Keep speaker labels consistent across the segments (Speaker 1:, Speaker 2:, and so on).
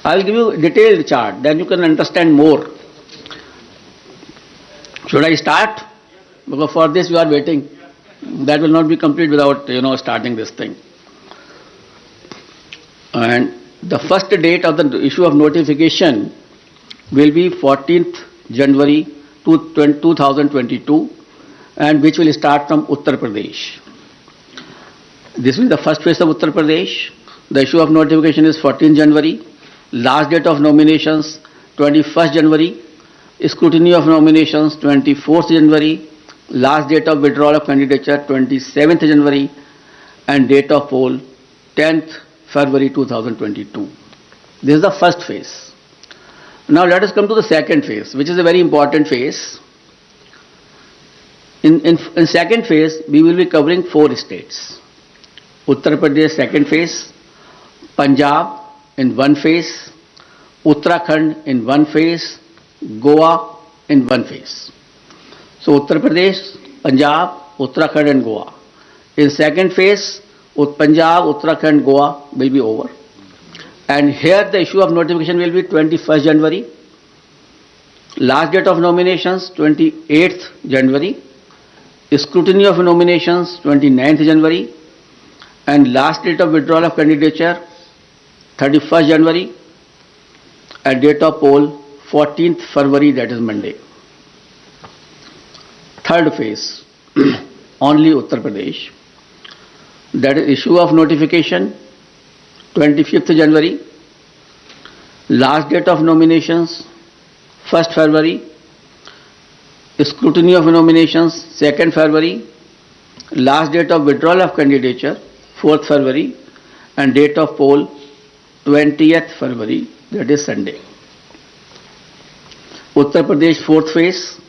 Speaker 1: I will give you a detailed chart, then you can understand more. Should I start? Because for this you are waiting. That will not be complete without starting this thing. And the first date of the issue of notification will be 14th January 2022, and which will start from Uttar Pradesh. This will be the first phase of Uttar Pradesh. The issue of notification is 14th January. Last date of nominations 21st January. Scrutiny of nominations 24th January. Last date of withdrawal of candidature 27th January, and date of poll 10th February 2022. This is the first phase. Now let us come to the second phase, which is a very important phase. In second phase, we will be covering 4 states. Uttar Pradesh second phase, Punjab in one phase, Uttarakhand in one phase, Goa in one phase. So Uttar Pradesh, Punjab, Uttarakhand and Goa. In second phase, Punjab, Uttarakhand, Goa will be over. And here the issue of notification will be 21st January. Last date of nominations 28th January. Scrutiny of nominations 29th January. And last date of withdrawal of candidature 31st January. And date of poll 14th February, that is Monday. Third phase, only Uttar Pradesh. That is issue of notification 25th January. Last date of nominations 1st February. Scrutiny of nominations 2nd February. Last date of withdrawal of candidature 4th February. And date of poll 20th February, that is Sunday. Uttar Pradesh fourth phase,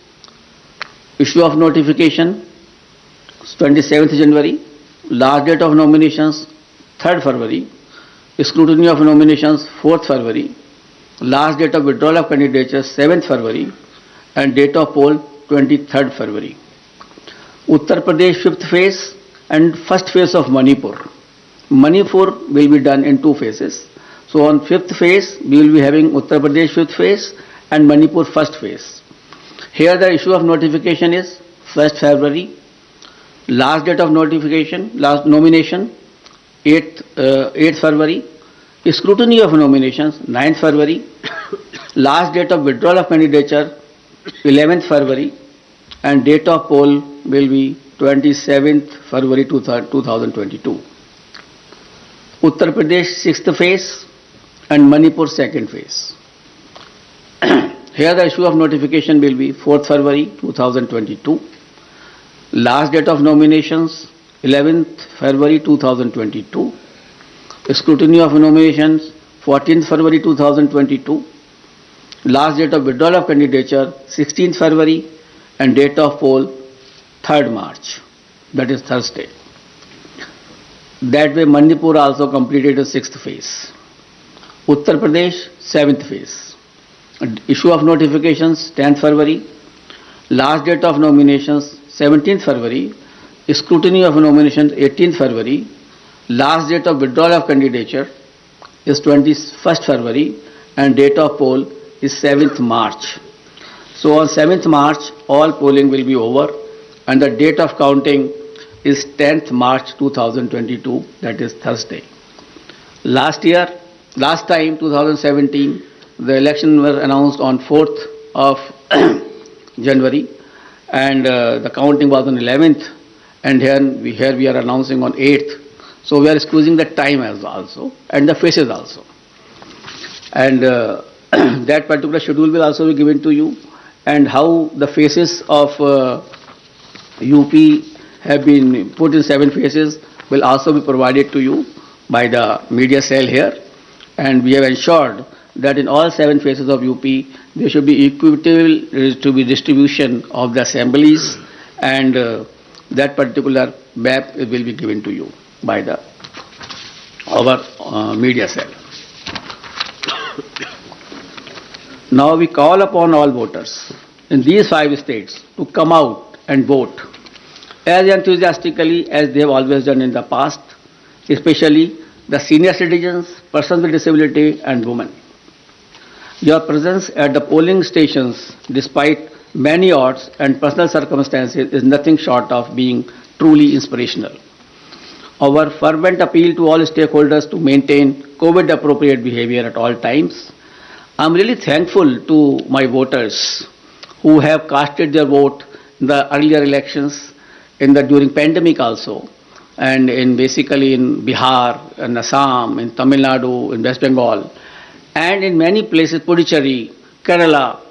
Speaker 1: issue of notification 27th January. Last date of nominations 3rd February. Scrutiny of nominations 4th February. Last date of withdrawal of candidature 7th February. And date of poll 23rd February. Uttar Pradesh 5th phase and first phase of Manipur. Manipur will be done in 2 phases. So on 5th phase we will be having Uttar Pradesh 5th phase and Manipur first phase. Here the issue of notification is 1st February. Last date of notification, last nomination 8th February. Scrutiny of nominations 9th February. Last date of withdrawal of candidature 11th February. And date of poll will be 27th February 2022. Uttar Pradesh 6th phase and Manipur 2nd phase. Here the issue of notification will be 4th February 2022. Last date of nominations 11th February 2022. Scrutiny of nominations 14th February 2022. Last date of withdrawal of candidature 16th February and date of poll 3rd March, that is Thursday. That way Manipur also completed the 6th phase. Uttar Pradesh 7th phase. Issue of notifications 10th February. Last date of nominations 17th February. Scrutiny of nominations 18th February. Last date of withdrawal of candidature is 21st February and date of poll is 7th March. So on 7th March all polling will be over and the date of counting is 10th March 2022, that is Thursday. Last time 2017, the election was announced on 4th of January and the counting was on 11th, and here we are announcing on 8th. So we are squeezing the time as also and the phases also. And that particular schedule will also be given to you, and how the phases of UP have been put in 7 phases will also be provided to you by the media cell here. And we have ensured that in all 7 phases of UP there should be equitable distribution of the assemblies, and that particular map will be given to you by our media cell. Now we call upon all voters in these 5 states to come out and vote as enthusiastically as they have always done in the past, especially the senior citizens, persons with disability and women. Your presence at the polling stations, despite many odds and personal circumstances, is nothing short of being truly inspirational. Our fervent appeal to all stakeholders to maintain COVID-appropriate behavior at all times. I'm really thankful to my voters who have casted their vote in the earlier elections, during pandemic also, and in basically in Bihar, in Assam, in Tamil Nadu, in West Bengal, and in many places, Puducherry, Kerala,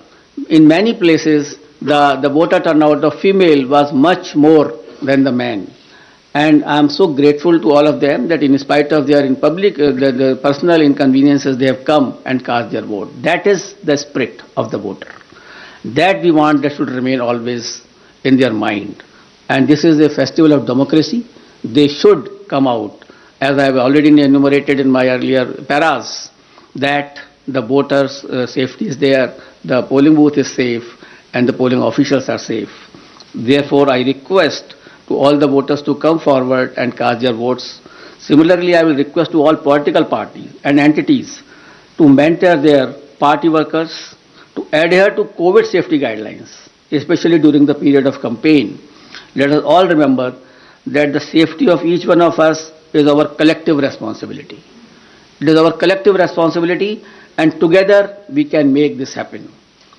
Speaker 1: in many places, the voter turnout of female was much more than the men. And I am so grateful to all of them that in spite of their in public, the personal inconveniences, they have come and cast their vote. That is the spirit of the voter. That we want that should remain always in their mind. And this is a festival of democracy. They should come out, as I have already enumerated in my earlier paras, that the voters' safety is there, the polling booth is safe, and the polling officials are safe. Therefore, I request to all the voters to come forward and cast their votes. Similarly, I will request to all political parties and entities to mentor their party workers to adhere to COVID safety guidelines, especially during the period of campaign. Let us all remember that the safety of each one of us is our collective responsibility. It is our collective responsibility, and together we can make this happen.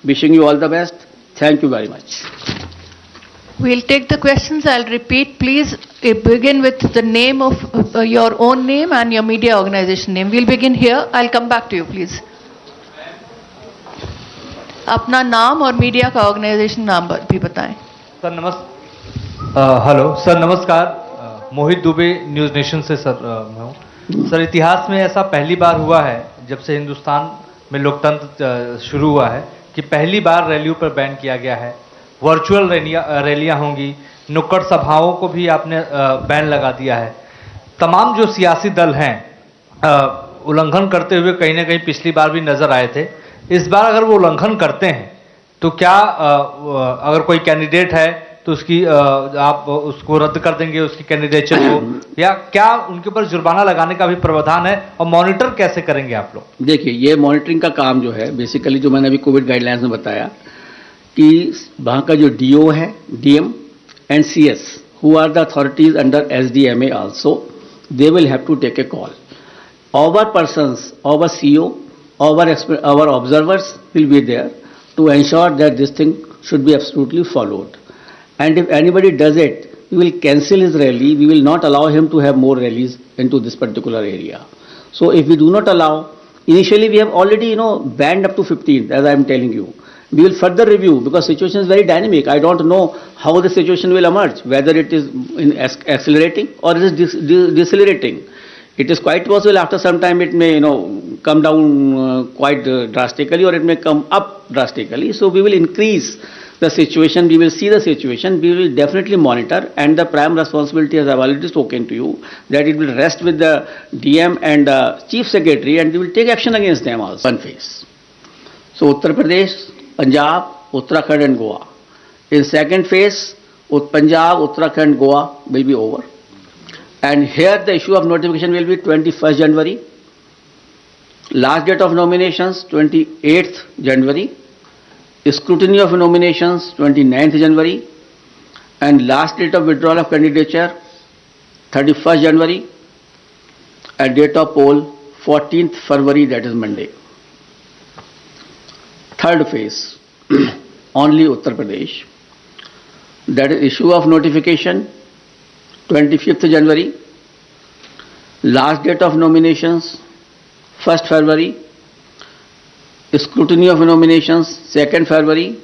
Speaker 1: Wishing you all the best. Thank you very much.
Speaker 2: We'll take the questions. I'll repeat. Please begin with the name of your own name and your media organization name. We'll begin here. I'll come back to you, please. अपना नाम और media का organisation नाम भी बताएं।
Speaker 3: Sir hello sir, नमस्कार। मोहित Dubey, news nation से sir मैं हूँ। सर, इतिहास में ऐसा पहली बार हुआ है जब से हिंदुस्तान में लोकतंत्र शुरू हुआ है कि पहली बार रैलियों पर बैन किया गया है। वर्चुअल रैलियां होंगी, नुक्कड़ सभाओं को भी आपने बैन लगा दिया है। तमाम जो सियासी दल हैं उल्लंघन करते हुए कहीं ना कहीं पिछली बार भी नजर आए थे। इस बार अगर वो उल्लंघन करते हैं तो क्या अगर कोई कैंडिडेट है तो उसकी आप उसको रद्द कर देंगे, उसकी कैंडिडेचर को, या क्या उनके ऊपर जुर्माना लगाने का भी प्रावधान है, और मॉनिटर कैसे करेंगे आप लोग?
Speaker 1: देखिए, ये मॉनिटरिंग का काम जो है, बेसिकली जो मैंने अभी कोविड गाइडलाइंस में बताया कि वहाँ का जो डीओ है, DM and CS, who are the authorities under SDMA also, they will have to take a call. Our persons, our CEO, our observers will be there to ensure that this thing should be absolutely followed. And if anybody does it, we will cancel his rally. We will not allow him to have more rallies into this particular area. So if we do not allow, initially we have already, banned up to 15th, as I am telling you. We will further review because situation is very dynamic. I don't know how the situation will emerge, whether it is accelerating or it is decelerating. It is quite possible after some time it may, come down quite drastically, or it may come up drastically. So we will increase the situation. We will see the situation. We will definitely monitor, and the prime responsibility, as I have already spoken to you, that it will rest with the DM and the Chief Secretary, and we will take action against them also. One phase. So Uttar Pradesh, Punjab, Uttarakhand and Goa. In second phase, Punjab, Uttarakhand, Goa will be over. And here the issue of notification will be 21st January. Last date of nominations, 28th January. Scrutiny of nominations, 29th January. And last date of withdrawal of candidature, 31st January. And date of poll, 14th February, that is Monday. Third phase, only Uttar Pradesh. That is issue of notification, 25th January. Last date of nominations, 1st February. Scrutiny of nominations, 2nd February.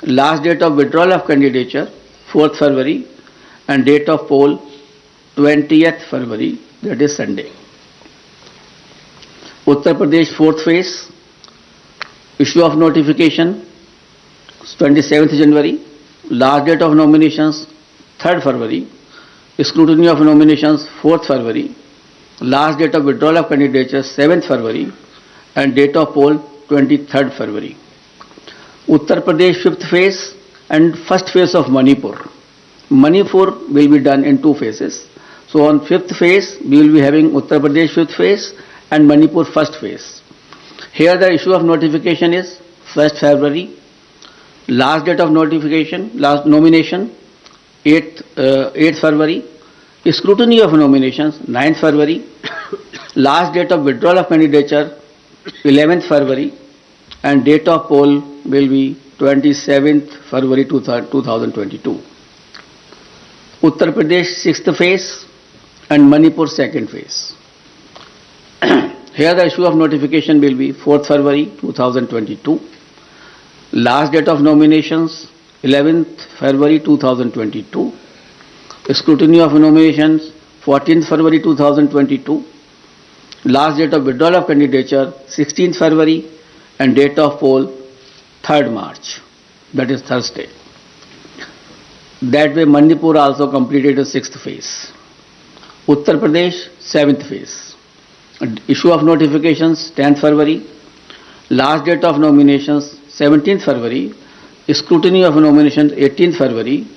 Speaker 1: Last date of withdrawal of candidature, 4th February. And date of poll, 20th February, that is Sunday. Uttar Pradesh, 4th phase. Issue of notification, 27th January. Last date of nominations, 3rd February. Scrutiny of nominations, 4th February. Last date of withdrawal of candidature, 7th February. And date of poll, 23rd February. Uttar Pradesh, 5th phase, and first phase of Manipur. Manipur will be done in 2 phases. So on 5th phase, we will be having Uttar Pradesh 5th phase and Manipur 1st phase. Here the issue of notification is 1st February. Last date of notification, last nomination, 8th February. Scrutiny of nominations, 9th February. Last date of withdrawal of candidature, 11th February. And date of poll will be 27th February 2022. Uttar Pradesh 6th phase and Manipur 2nd phase. Here the issue of notification will be 4th February 2022. Last date of nominations 11th February 2022. Scrutiny of nominations 14th February 2022. Last date of withdrawal of candidature 16th February and date of poll 3rd March. That is Thursday. That way Manipur also completed the 6th phase. Uttar Pradesh 7th phase. Issue of notifications 10th February. Last date of nominations 17th February. Scrutiny of nominations 18th February.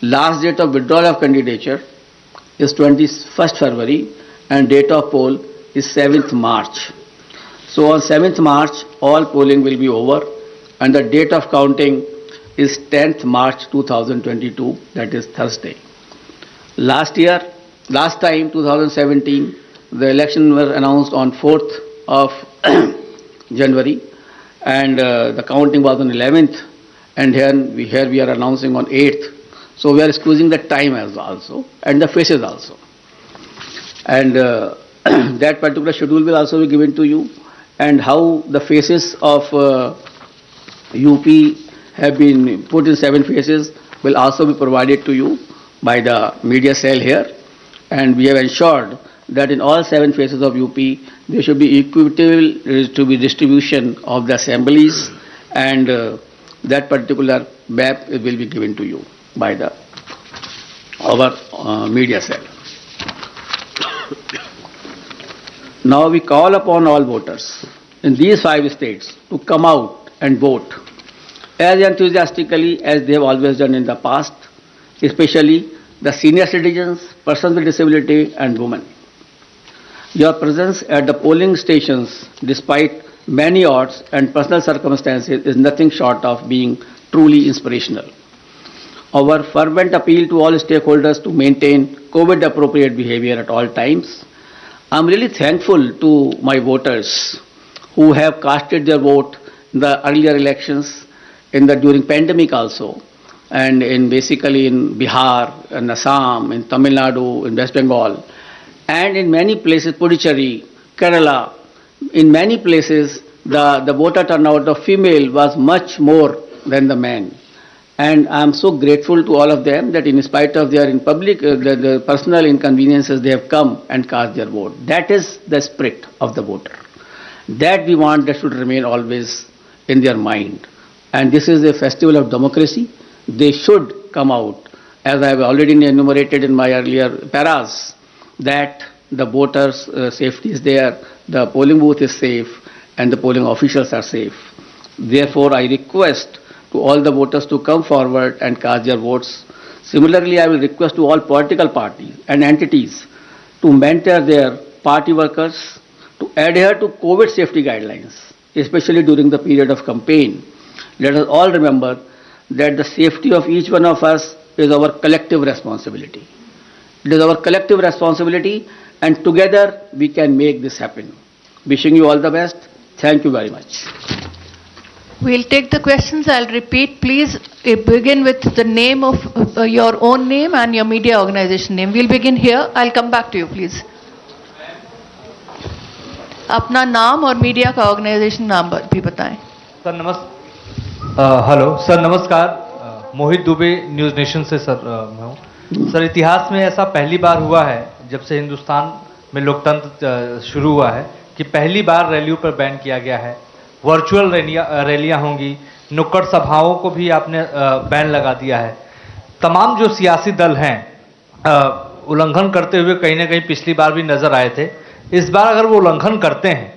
Speaker 1: Last date of withdrawal of candidature is 21st February and date of poll is 7th March. So on 7th March all polling will be over and the date of counting is 10th March 2022, that is Thursday. Last time 2017, the election was announced on 4th of January and the counting was on 11th and here we are announcing on 8th. So we are squeezing the time as also and the faces also. And that particular schedule will also be given to you and how the faces of UP have been put in 7 phases will also be provided to you by the media cell here, and we have ensured that in all 7 phases of UP there should be equitable distribution of the assemblies and that particular map will be given to you by our media cell. Now we call upon all voters in these 5 states to come out and vote as enthusiastically as they have always done in the past, especially the senior citizens, persons with disability and women. Your presence at the polling stations, despite many odds and personal circumstances, is nothing short of being truly inspirational. Our fervent appeal to all stakeholders to maintain COVID-appropriate behavior at all times. I am really thankful to my voters who have casted their vote in the earlier elections, during pandemic also, and basically in Bihar, in Assam, in Tamil Nadu, in West Bengal, and in many places, Puducherry, Kerala, in many places the voter turnout of female was much more than the men. And I am so grateful to all of them that in spite of their the personal inconveniences, they have come and cast their vote. That is the spirit of the voter. That we want that should remain always in their mind. And this is a festival of democracy. They should come out, as I have already enumerated in my earlier paras, that the voters' safety is there, the polling booth is safe, and the polling officials are safe. Therefore, I request to all the voters to come forward and cast their votes. Similarly, I will request to all political parties and entities to mentor their party workers to adhere to COVID safety guidelines, especially during the period of campaign. Let us all remember that the safety of each one of us is our collective responsibility. It is our collective responsibility, and together we can make this happen. Wishing you all the best. Thank you very much.
Speaker 2: We'll take the questions. I'll repeat. Please begin with the name of your own name and your media organization name. We'll begin here. I'll come back to you, please. अपना नाम और media का organisation नाम भी बताएं.
Speaker 3: Sir hello sir, नमस्कार. मोहित Dubey, news nation से sir मैं हूँ. सर, इतिहास में ऐसा पहली बार हुआ है जब से हिंदुस्तान में लोकतंत्र शुरू हुआ है कि पहली बार रैलियों पर बैन किया गया है. वर्चुअल रैलियां होंगी, नुक्कड़ सभाओं को भी आपने बैन लगा दिया है. तमाम जो सियासी दल हैं उल्लंघन करते हुए कहीं ना कहीं पिछली बार भी नजर आए थे. इस बार अगर वो उल्लंघन करते हैं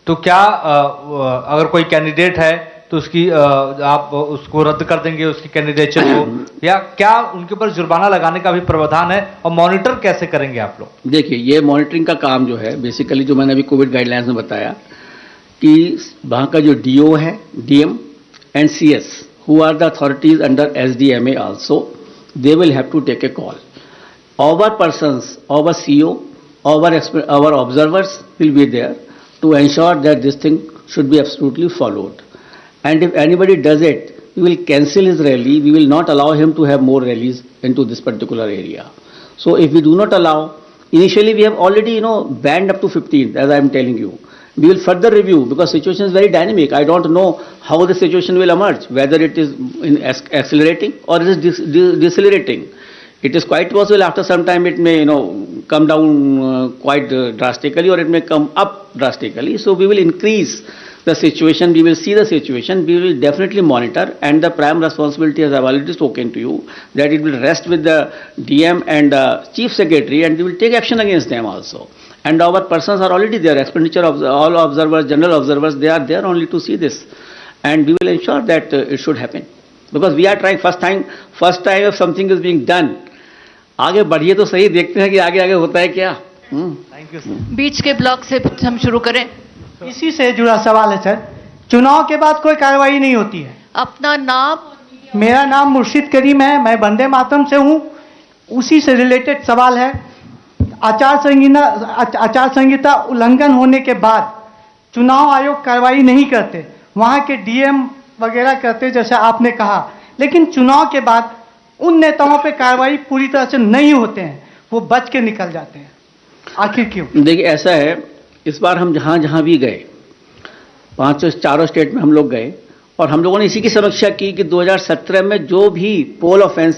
Speaker 3: तो क्या अगर कोई कैंडिडेट है तो उसकी आप उसको रद्द कर देंगे, उसकी कैंडिडेचर को, या क्या उनके ऊपर जुर्माना लगाने का भी प्रावधान है, और मॉनिटर कैसे करेंगे आप लोग?
Speaker 1: देखिए, ये मॉनिटरिंग का काम जो है बेसिकली जो मैंने अभी कोविड गाइडलाइंस में बताया, कि वहाँ का जो डीओ है, DM and CS, who are the authorities under SDMA also, they will have to take a call. Our persons, our CO, our observers will be there to ensure that this thing should be absolutely followed. And if anybody does it, we will cancel his rally. We will not allow him to have more rallies into this particular area. So if we do not allow, initially we have already, banned up to 15th, as I am telling you. We will further review because situation is very dynamic. I don't know how the situation will emerge, whether it is accelerating or it is decelerating. It is quite possible after some time it may, come down quite drastically, or it may come up drastically. So we will increase the situation, we will see the situation, we will definitely monitor, and the prime responsibility, as I have already spoken to you, that it will rest with the DM and Chief Secretary, and we will take action against them also. And our persons are already there, expenditure of all observers, general observers, they are there only to see this. And we will ensure that it should happen. Because we are trying first time if something is being done. आगे बढ़िए तो सही, देखते हैं कि आगे आगे होता है क्या.
Speaker 3: Thank you sir.
Speaker 2: बीच के ब्लॉक से हम शुरू करें.
Speaker 4: इसी से जुड़ा सवाल है सर. चुनाव के बाद कोई कार्रवाई नहीं होती है.
Speaker 2: अपना नाम.
Speaker 4: मेरा नाम मुर्शिद करीम है, मैं वंदे मातरम से हूँ. उसी से रिलेटेड सवाल है. आचार संहिता उल्लंघन होने के बाद चुनाव आयोग कार्रवाई नहीं करते, वहाँ के डीएम वगैरह करते जैसे आपने कहा, लेकिन चुनाव के बाद उन नेताओं पे कार्रवाई पूरी तरह से नहीं होते हैं, वो बच के निकल जाते हैं. आखिर क्यों?
Speaker 1: देखिए ऐसा है, इस बार हम जहाँ जहाँ भी गए, 4 स्टेट में हम लोग गए, और हम लोगों ने इसी की समीक्षा की कि 2017 में जो भी पोल ऑफेंस